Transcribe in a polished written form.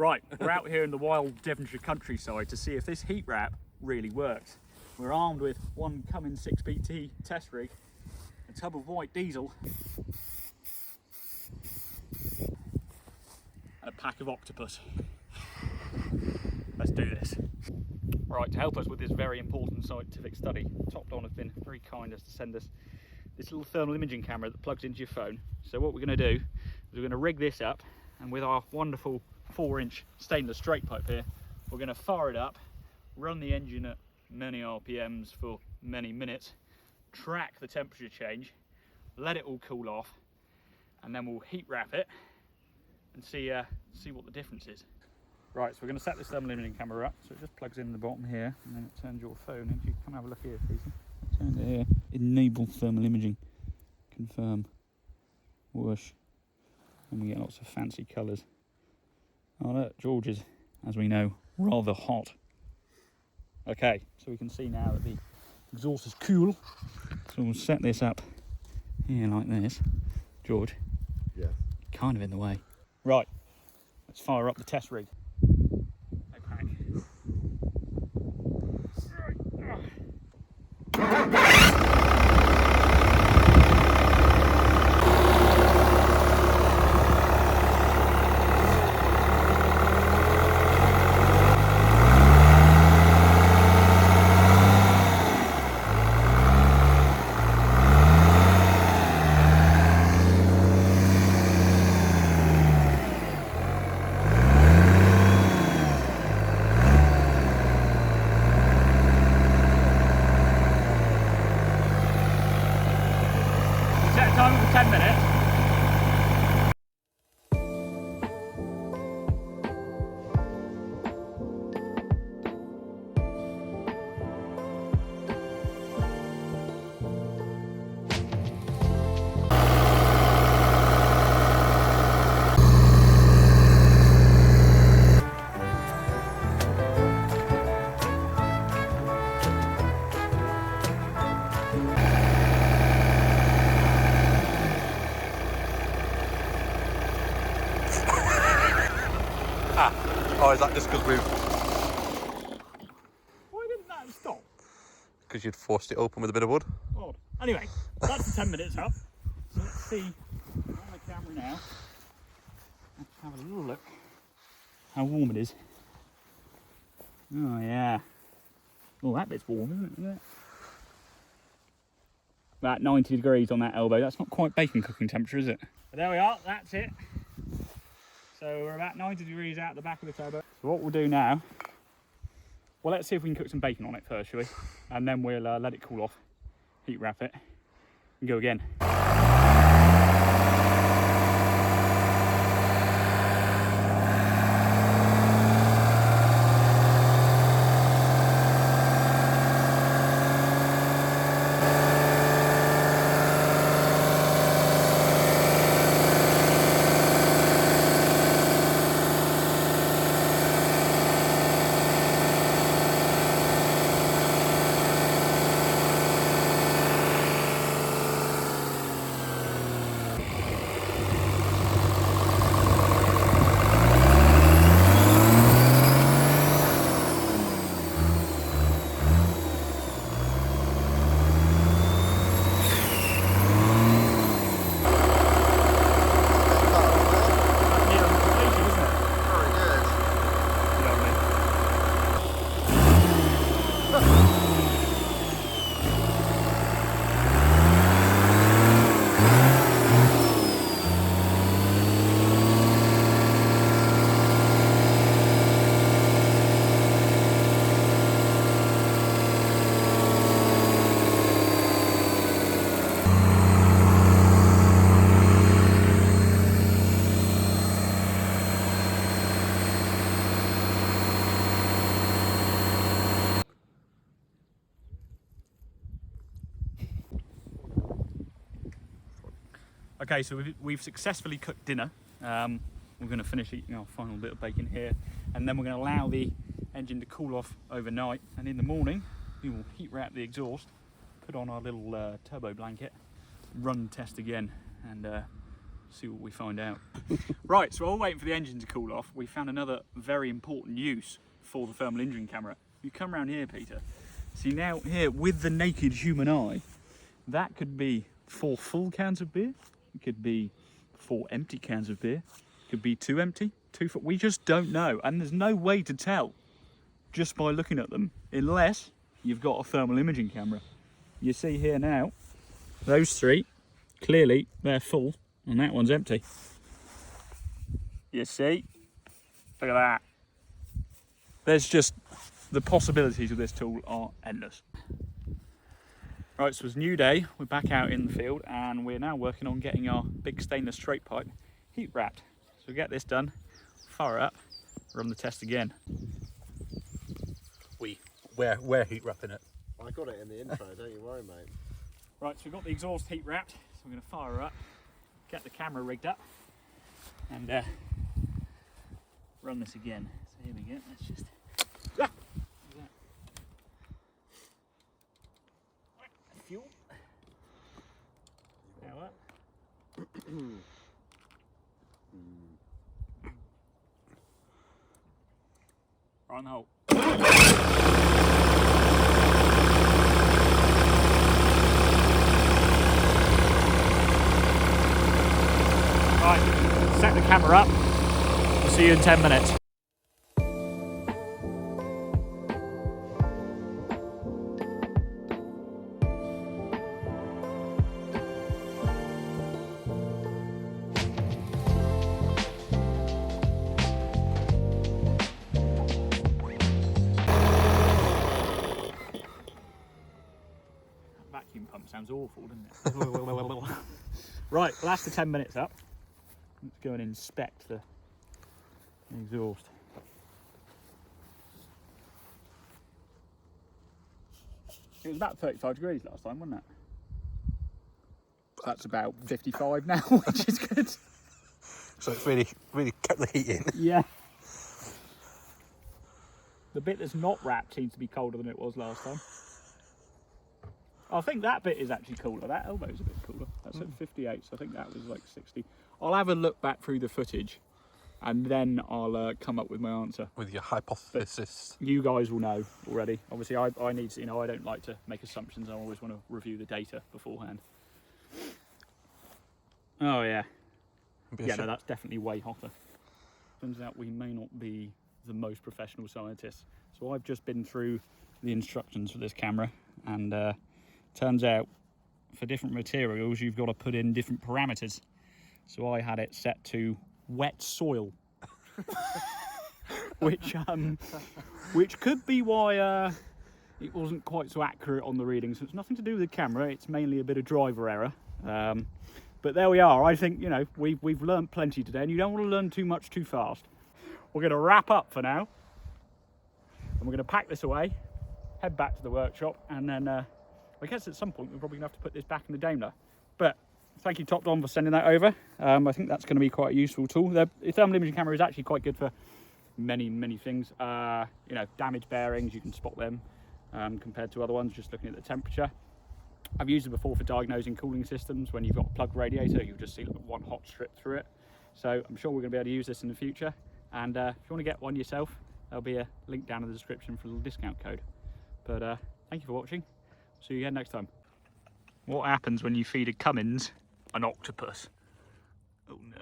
Right, we're out here in the wild Devonshire countryside to see if this heat wrap really works. We're armed with one Cummins 6BT test rig, a tub of white diesel, and a pack of octopus. Let's do this. Right, to help us with this very important scientific study, Topdon have been very kind as to send us this little thermal imaging camera that plugs into your phone. So what we're going to do is we're going to rig this up, and with our wonderful 4-inch stainless straight pipe here, we're going to fire it up, run the engine at many RPMs for many minutes, track the temperature change, let it all cool off, and then we'll heat wrap it and see what the difference is. Right, so we're going to set this thermal imaging camera up, so it just plugs in the bottom here, and then it turns your phone into. You come have a look here, please. Turn it here. Enable thermal imaging. Confirm. Whoosh. And we get lots of fancy colours. Oh look, George is, as we know, rather hot. Okay, so we can see now that the exhaust is cool. So we'll set this up here like this. George. Yeah. Kind of in the way. Right, let's fire up the test rig. Set time for 10 minutes. Oh, is that just because we've... Why didn't that stop? Because you'd forced it open with a bit of wood? Odd. Anyway, that's the 10 minutes up. So let's see on the camera now. Let's have a little look how warm it is. Oh yeah. Oh, that bit's warm, isn't it? Look at that. About 90 degrees on that elbow. That's not quite bacon cooking temperature, is it? But there we are, that's it. So we're about 90 degrees out the back of the turbo. So what we'll do now, well, let's see if we can cook some bacon on it first, shall we? And then we'll let it cool off, heat wrap it, and go again. Okay, so we've successfully cooked dinner. We're going to finish eating our final bit of bacon here, and then we're going to allow the engine to cool off overnight, and in the morning we will heat wrap the exhaust, put on our little turbo blanket, run test again, and See what we find out. Right, so while we're waiting for the engine to cool off, we found another very important use for the thermal imaging camera. You come around here, Peter. See now here, with the naked human eye, that could be 4 full cans of beer. It could be 4 empty cans of beer. It could be 2 empty, 2 full. We just don't know. And there's no way to tell just by looking at them, unless you've got a thermal imaging camera. You see here now, those 3, clearly they're full, and that one's empty. You see? Look at that. There's just, the possibilities of this tool are endless. Right, so it's a new day. We're back out in the field, and we're now working on getting our big stainless straight pipe heat wrapped. So we get this done, fire it up, run the test again. We're heat wrapping it. I got it in the intro, don't you worry, mate. Right, so we've got the exhaust heat wrapped, so we're going to fire her up, get the camera rigged up, and run this again. So here we go, let's just... Fuel. Now up. Right on the hole. Right, set the camera up. We'll see you in 10 minutes. Vacuum pump sounds awful, doesn't it? Right, well, that's the 10 minutes up. Let's go and inspect the exhaust. It was about 35 degrees last time, wasn't it? That's about 55 now, which is good. So it's really kept the heat in. Yeah. The bit that's not wrapped seems to be colder than it was last time. I think that bit is actually cooler. That elbow's a bit cooler. That's at 58, so I think that was like 60. I'll have a look back through the footage, and then I'll come up with my answer. With your hypothesis. But you guys will know already. Obviously, I need to, I don't like to make assumptions. I always want to review the data beforehand. Oh yeah. Yeah, no, that's definitely way hotter. Turns out we may not be the most professional scientists. So I've just been through the instructions for this camera, and turns out for different materials you've got to put in different parameters. So I had it set to wet soil, which could be why it wasn't quite so accurate on the readings. So it's nothing to do with the camera, it's mainly a bit of driver error. But there we are. I think, we've learned plenty today, and you don't want to learn too much too fast. We're going to wrap up for now, and we're going to pack this away, head back to the workshop, and then I guess at some point we're probably going to have to put this back in the Daimler. But thank you, Topdon, for sending that over. I think that's going to be quite a useful tool. The thermal imaging camera is actually quite good for many things. Damaged bearings, you can spot them compared to other ones, just looking at the temperature. I've used it before for diagnosing cooling systems. When you've got a plugged radiator, you'll just see like one hot strip through it. So I'm sure we're going to be able to use this in the future. And if you want to get one yourself, there'll be a link down in the description for a little discount code. But thank you for watching. See you again next time. What happens when you feed a Cummins an octopus? Oh no.